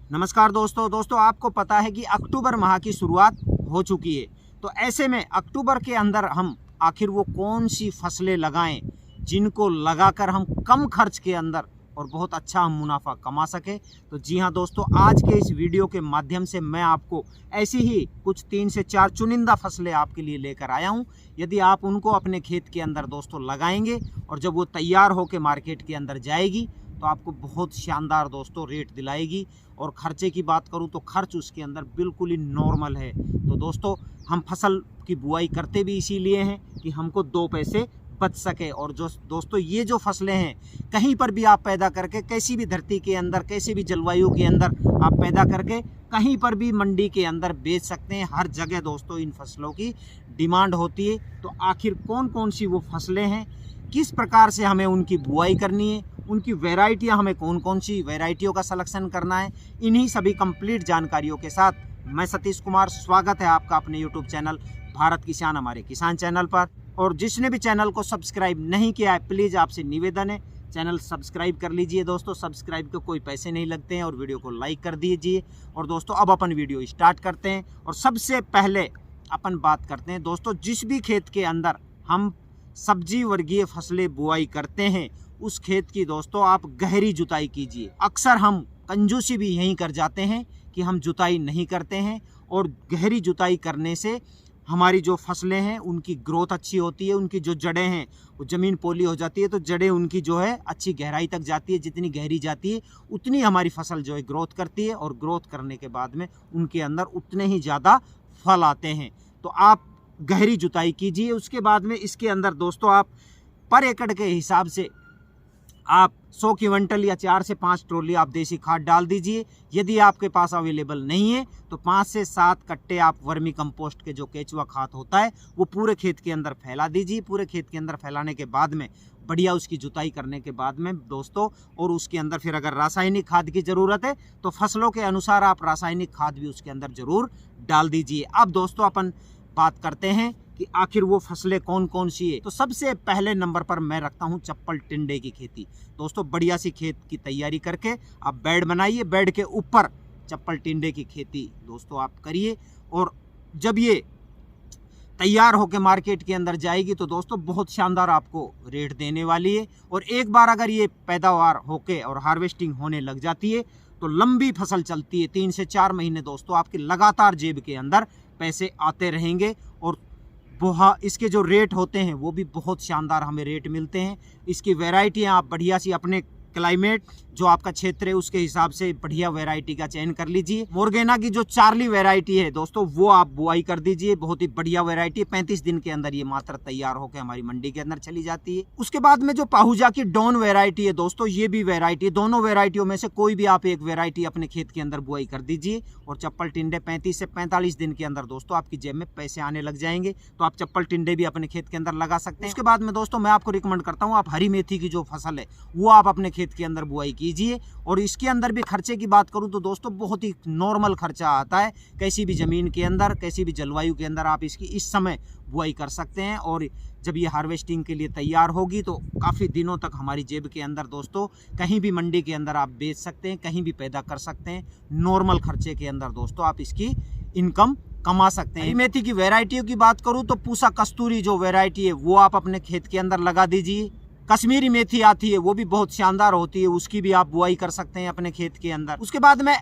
नमस्कार दोस्तों आपको पता है कि अक्टूबर माह की शुरुआत हो चुकी है। तो ऐसे में अक्टूबर के अंदर हम आखिर वो कौन सी फसलें लगाएं जिनको लगाकर हम कम खर्च के अंदर और बहुत अच्छा हम मुनाफा कमा सके। तो जी हाँ दोस्तों, आज के इस वीडियो के माध्यम से मैं आपको ऐसी ही कुछ 3 से 4 चुनिंदा फसलें आपके लिए लेकर आया हूँ। यदि आप उनको अपने खेत के अंदर दोस्तों लगाएंगे और जब वो तैयार होकर मार्केट के अंदर जाएगी तो आपको बहुत शानदार दोस्तों रेट दिलाएगी। और खर्चे की बात करूं तो खर्च उसके अंदर बिल्कुल ही नॉर्मल है। तो दोस्तों, हम फसल की बुआई करते भी इसीलिए हैं कि हमको 2 पैसे बच सके। और जो दोस्तों ये जो फसलें हैं, कहीं पर भी आप पैदा करके, कैसी भी धरती के अंदर, कैसी भी जलवायु के अंदर आप पैदा करके कहीं पर भी मंडी के अंदर बेच सकते हैं। हर जगह दोस्तों इन फसलों की डिमांड होती है। तो आखिर कौन कौन सी वो फसलें हैं, किस प्रकार से हमें उनकी बुआई करनी है, उनकी वैरायटियां, हमें कौन कौन सी वैरायटियों का सिलेक्शन करना है, इन्हीं सभी कंप्लीट जानकारियों के साथ मैं सतीश कुमार, स्वागत है आपका अपने यूट्यूब चैनल भारत किसान, हमारे किसान चैनल पर। और जिसने भी चैनल को सब्सक्राइब नहीं किया है, प्लीज़ आपसे निवेदन है चैनल सब्सक्राइब कर लीजिए दोस्तों। सब्सक्राइब के कोई पैसे नहीं लगते हैं और वीडियो को लाइक कर दीजिए। और दोस्तों अब अपन वीडियो स्टार्ट करते हैं। और सबसे पहले अपन बात करते हैं दोस्तों, जिस भी खेत के अंदर हम सब्जी वर्गीय फसलें बुआई करते हैं उस खेत की दोस्तों आप गहरी जुताई कीजिए। अक्सर हम कंजूसी भी यहीं कर जाते हैं कि हम जुताई नहीं करते हैं। और गहरी जुताई करने से हमारी जो फसलें हैं उनकी ग्रोथ अच्छी होती है, उनकी जो जड़ें हैं वो ज़मीन पोली हो जाती है। तो जड़ें उनकी जो है अच्छी गहराई तक जाती है। जितनी गहरी जाती है उतनी हमारी फसल जो है ग्रोथ करती है। और ग्रोथ करने के बाद में उनके अंदर उतने ही ज़्यादा फल आते हैं। तो आप गहरी जुताई कीजिए। उसके बाद में इसके अंदर दोस्तों आप पर एकड़ के हिसाब से आप 100 क्विंटल या 4 से 5 ट्रॉली आप देसी खाद डाल दीजिए। यदि आपके पास अवेलेबल नहीं है तो 5 से 7 कट्टे आप वर्मी कंपोस्ट के जो केचुआ खाद होता है वो पूरे खेत के अंदर फैला दीजिए। पूरे खेत के अंदर फैलाने के बाद में बढ़िया उसकी जुताई करने के बाद में दोस्तों, और उसके अंदर फिर अगर रासायनिक खाद की ज़रूरत है तो फसलों के अनुसार आप रासायनिक खाद भी उसके अंदर ज़रूर डाल दीजिए। अब दोस्तों अपन बात करते हैं कि आखिर वो फसलें कौन कौन सी है। तो सबसे पहले नंबर पर मैं रखता हूँ चप्पल टिंडे की खेती। दोस्तों बढ़िया सी खेत की तैयारी करके आप बेड बनाइए, बेड के ऊपर चप्पल टिंडे की खेती दोस्तों आप करिए। और जब ये तैयार होकर मार्केट के अंदर जाएगी तो दोस्तों बहुत शानदार आपको रेट देने वाली है। और एक बार अगर ये पैदावार होके और हार्वेस्टिंग होने लग जाती है तो लंबी फसल चलती है। 3 से 4 महीने दोस्तों आपके लगातार जेब के अंदर पैसे आते रहेंगे। और इसके जो रेट होते हैं वो भी बहुत शानदार हमें रेट मिलते हैं। इसकी वैरायटियाँ आप बढ़िया सी अपने क्लाइमेट जो आपका क्षेत्र है उसके हिसाब से बढ़िया वैरायटी का चयन कर लीजिए। मोरगेना की जो चार्ली वैरायटी है दोस्तों वो आप बुआई कर दीजिए। बहुत ही बढ़िया वैरायटी है। 35 दिन के अंदर ये मात्र तैयार होकर हमारी मंडी के अंदर चली जाती है। उसके बाद में जो पाहुजा की डॉन वैरायटी है दोस्तों, ये भी वैरायटी, दोनों वैरायटियों में से कोई भी आप एक वैरायटी अपने खेत के अंदर बुआई कर दीजिए। और चप्पल टिंडे 35 से 45 दिन के अंदर दोस्तों आपकी जेब में पैसे आने लग जाएंगे। तो आप चप्पल टिंडे भी अपने खेत के अंदर लगा सकते हैं। उसके बाद में दोस्तों मैं आपको रिकमेंड करता हूँ आप हरी मेथी की जो फसल है वो आप अपने खेत के अंदर बुआई कीजिए। और इसके अंदर भी खर्चे की बात करूं तो दोस्तों बहुत ही नॉर्मल खर्चा आता है। कैसी भी ज़मीन के अंदर, कैसी भी जलवायु के अंदर आप इसकी इस समय बुआई कर सकते हैं। और जब ये हार्वेस्टिंग के लिए तैयार होगी तो काफ़ी दिनों तक हमारी जेब के अंदर दोस्तों कहीं भी मंडी के अंदर आप बेच सकते हैं, कहीं भी पैदा कर सकते हैं। नॉर्मल खर्चे के अंदर दोस्तों आप इसकी इनकम कमा सकते हैं। हरी मेथी की वैरायटियों की बात करूँ तो पूसा कस्तूरी जो वैरायटी है वो आप अपने खेत के अंदर लगा दीजिए। कश्मीरी मेथी आती है वो भी बहुत शानदार होती है, उसकी भी आप बुआई कर सकते हैं अपने खेत के अंदर। उसके बाद में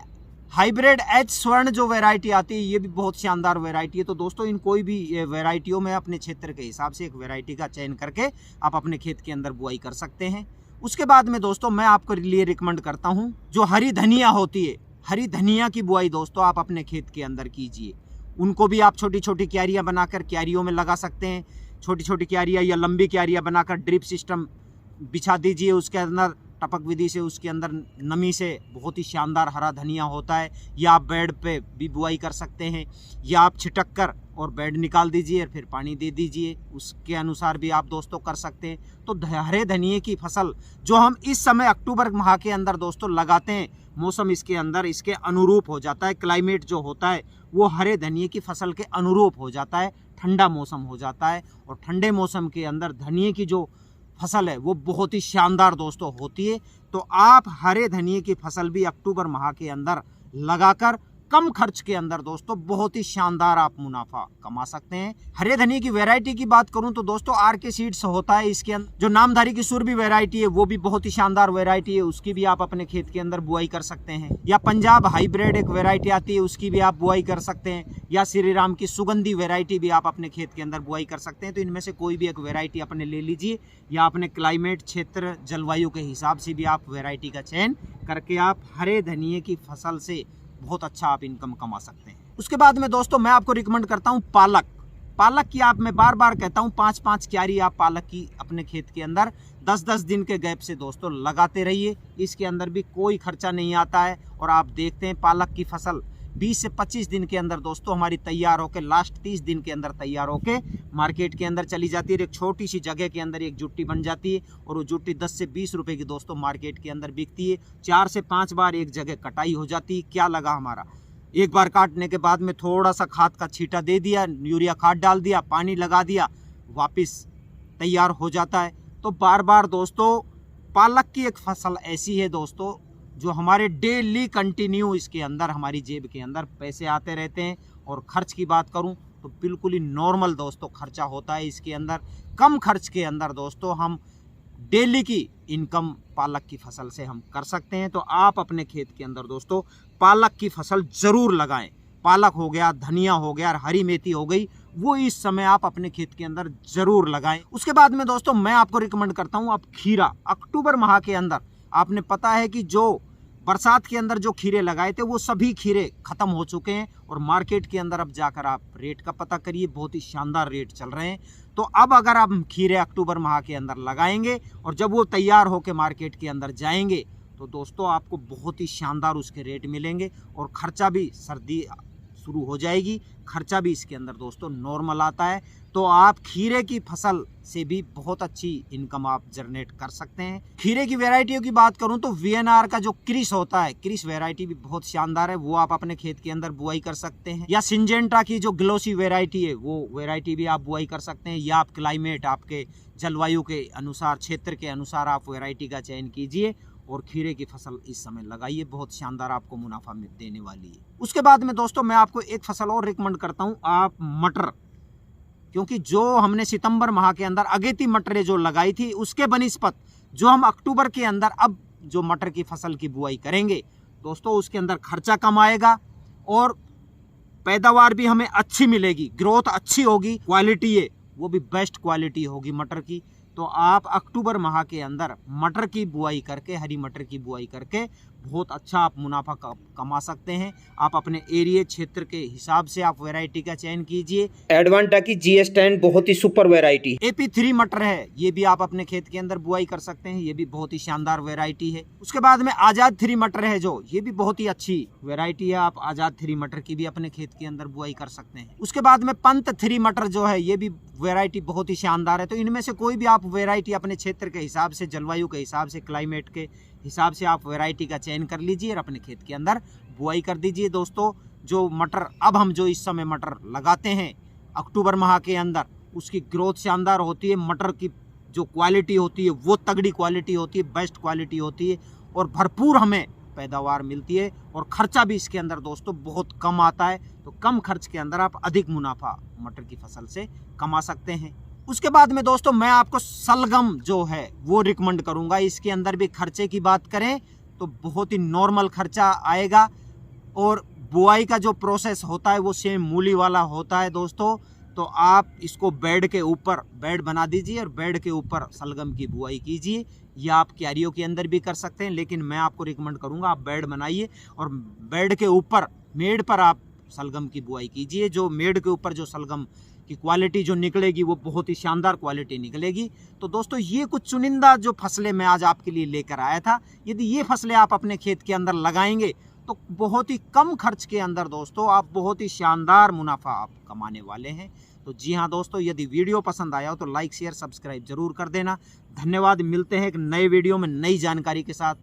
हाइब्रिड एच स्वर्ण जो वैरायटी आती है ये भी बहुत शानदार वैरायटी है। तो दोस्तों इन कोई भी वैरायटियों में अपने क्षेत्र के हिसाब से एक वैरायटी का चयन करके आप अपने खेत के अंदर बुआई कर सकते हैं। उसके बाद में दोस्तों मैं आपके लिए रिकमेंड करता हूँ जो हरी धनिया होती है, हरी धनिया की बुआई दोस्तों आप अपने खेत के अंदर कीजिए। उनको भी आप छोटी छोटी क्यारियाँ बनाकर क्यारियों में लगा सकते हैं। छोटी छोटी क्यारियाँ या लंबी क्यारियाँ बनाकर ड्रिप सिस्टम बिछा दीजिए। उसके अंदर टपक विधि से उसके अंदर नमी से बहुत ही शानदार हरा धनिया होता है। या आप बेड पे भी बुआई कर सकते हैं, या आप छिटक कर और बेड निकाल दीजिए और फिर पानी दे दीजिए, उसके अनुसार भी आप दोस्तों कर सकते हैं। तो हरे धनिए की फसल जो हम इस समय अक्टूबर माह के अंदर दोस्तों लगाते हैं, मौसम इसके अंदर इसके अनुरूप हो जाता है। क्लाइमेट जो होता है वो हरे धनिए की फसल के अनुरूप हो जाता है। ठंडा मौसम हो जाता है और ठंडे मौसम के अंदर धनिए की जो फसल है वो बहुत ही शानदार दोस्तों होती है। तो आप हरे धनिए की फसल भी अक्टूबर माह के अंदर लगाकर कम खर्च के अंदर दोस्तों बहुत ही शानदार आप मुनाफा कमा सकते हैं। हरे धनिये की वैरायटी की बात करूं तो दोस्तों आरके सीड्स होता है, इसके अंदर जो नामधारी की सुरभि वैरायटी है वो भी बहुत ही शानदार वैरायटी है, उसकी भी आप अपने खेत के अंदर बुआई कर सकते हैं। या पंजाब हाइब्रिड एक वैरायटी आती है, उसकी भी आप बुआई कर सकते हैं। या श्री राम की सुगंधी वैरायटी भी आप अपने खेत के अंदर बुआई कर सकते हैं। तो इनमें से कोई भी एक वैरायटी अपने ले लीजिए, या अपने क्लाइमेट क्षेत्र जलवायु के हिसाब से भी आप वैरायटी का चयन करके आप हरे धनिये की फसल से बहुत अच्छा आप इनकम कमा सकते हैं। उसके बाद में दोस्तों मैं आपको रिकमेंड करता हूं पालक। पालक की आप मैं बार बार कहता हूं 5-5 क्यारी आप पालक की अपने खेत के अंदर 10-10 दिन के गैप से दोस्तों लगाते रहिए। इसके अंदर भी कोई खर्चा नहीं आता है और आप देखते हैं पालक की फसल 20 से 25 दिन के अंदर दोस्तों हमारी तैयार होकर लास्ट 30 दिन के अंदर तैयार होकर मार्केट के अंदर चली जाती है। एक छोटी सी जगह के अंदर एक जुट्टी बन जाती है और वो जुट्टी 10 से 20 रुपए की दोस्तों मार्केट के अंदर बिकती है। 4 से 5 बार एक जगह कटाई हो जाती है। क्या लगा हमारा, एक बार काटने के बाद में थोड़ा सा खाद का छींटा दे दिया, यूरिया खाद डाल दिया, पानी लगा दिया, वापस तैयार हो जाता है। तो बार बार दोस्तों पालक की एक फसल ऐसी है दोस्तों जो हमारे डेली कंटिन्यू इसके अंदर हमारी जेब के अंदर पैसे आते रहते हैं। और खर्च की बात करूं तो बिल्कुल ही नॉर्मल दोस्तों खर्चा होता है इसके अंदर। कम खर्च के अंदर दोस्तों हम डेली की इनकम पालक की फसल से हम कर सकते हैं। तो आप अपने खेत के अंदर दोस्तों पालक की फसल जरूर लगाएं। पालक हो गया, धनिया हो गया और हरी मेथी हो गई, वो इस समय आप अपने खेत के अंदर जरूर लगाएं। उसके बाद में दोस्तों मैं आपको रिकमेंड करता हूं, अब खीरा अक्टूबर माह के अंदर आपने पता है कि जो बरसात के अंदर जो खीरे लगाए थे वो सभी खीरे खत्म हो चुके हैं और मार्केट के अंदर अब जाकर आप रेट का पता करिए, बहुत ही शानदार रेट चल रहे हैं। तो अब अगर आप खीरे अक्टूबर माह के अंदर लगाएंगे और जब वो तैयार होकर मार्केट के अंदर जाएंगे तो दोस्तों आपको बहुत ही शानदार उसके रेट मिलेंगे और खर्चा भी, सर्दी शुरू हो जाएगी, खर्चा भी इसके अंदर दोस्तों नॉर्मल आता है। तो आप खीरे की फसल से भी बहुत अच्छी इनकम आप जनरेट कर सकते हैं। खीरे की वैरायटियों की बात करूं तो वीएनआर का जो क्रिस होता है, क्रिस वैरायटी भी बहुत शानदार है, वो आप अपने खेत के अंदर बुआई कर सकते हैं। या सिंजेंटा की जो ग्लोसी वैरायटी है वो वैरायटी भी आप बुआई कर सकते हैं। या आप क्लाइमेट, आपके जलवायु के अनुसार, क्षेत्र के अनुसार आप वैरायटी का चयन कीजिए और खीरे की फसल इस समय लगाइए, बहुत शानदार आपको मुनाफा देने वाली है। उसके बाद में दोस्तों मैं आपको एक फसल और रिकमेंड करता हूं, आप मटर, क्योंकि जो हमने सितंबर माह के अंदर अगेती मटरें जो लगाई थी उसके बनिस्पत जो हम अक्टूबर के अंदर अब जो मटर की फसल की बुआई करेंगे दोस्तों उसके अंदर खर्चा कम आएगा और पैदावार भी हमें अच्छी मिलेगी, ग्रोथ अच्छी होगी, क्वालिटी है वो भी बेस्ट क्वालिटी होगी मटर की। तो आप अक्टूबर माह के अंदर मटर की बुआई करके, हरी मटर की बुआई करके बहुत अच्छा आप मुनाफा कमा सकते हैं। आप अपने एरिया क्षेत्र के हिसाब से आप वैरायटी का चयन कीजिए। एडवांटा की GS10 बहुत ही सुपर वैरायटी, AP3 मटर है, ये भी आप अपने खेत के अंदर बुआई कर सकते हैं, ये भी बहुत ही शानदार वैरायटी है। उसके बाद में आजाद 3 मटर है जो, ये भी बहुत ही अच्छी वैरायटी है, आप आजाद 3 मटर की भी अपने खेत के अंदर बुआई कर सकते हैं। उसके बाद में पंत 3 मटर जो है, ये भी वैरायटी बहुत ही शानदार है। तो इनमें से कोई भी आप वैरायटी अपने क्षेत्र के हिसाब से, जलवायु के हिसाब से, क्लाइमेट के हिसाब से आप वैरायटी का चयन कर लीजिए और अपने खेत के अंदर बुआई कर दीजिए। दोस्तों जो मटर अब हम जो इस समय मटर लगाते हैं अक्टूबर माह के अंदर, उसकी ग्रोथ शानदार होती है, मटर की जो क्वालिटी होती है वो तगड़ी क्वालिटी होती है, बेस्ट क्वालिटी होती है और भरपूर हमें पैदावार मिलती है और खर्चा भी इसके अंदर दोस्तों बहुत कम आता है। तो कम खर्च के अंदर आप अधिक मुनाफा मटर की फसल से कमा सकते हैं। उसके बाद में दोस्तों मैं आपको सलगम जो है वो रिकमेंड करूंगा। इसके अंदर भी खर्चे की बात करें तो बहुत ही नॉर्मल खर्चा आएगा और बुआई का जो प्रोसेस होता है वो सेम मूली वाला होता है दोस्तों। तो आप इसको बेड के ऊपर बेड बना दीजिए और बेड के ऊपर सलगम की बुआई कीजिए, या आप क्यारियों के अंदर भी कर सकते हैं, लेकिन मैं आपको रिकमेंड करूंगा आप बेड बनाइए और बेड के ऊपर, मेड पर आप सलगम की बुआई कीजिए। जो मेड के ऊपर जो सलगम की क्वालिटी जो निकलेगी वो बहुत ही शानदार क्वालिटी निकलेगी। तो दोस्तों ये कुछ चुनिंदा जो फसलें मैं आज आपके लिए लेकर आया था, यदि ये फसलें आप अपने खेत के अंदर लगाएंगे तो बहुत ही कम खर्च के अंदर दोस्तों आप बहुत ही शानदार मुनाफा आप कमाने वाले हैं। तो जी हाँ दोस्तों, यदि वीडियो पसंद आया हो तो लाइक, शेयर, सब्सक्राइब जरूर कर देना। धन्यवाद, मिलते हैं एक नए वीडियो में नई जानकारी के साथ।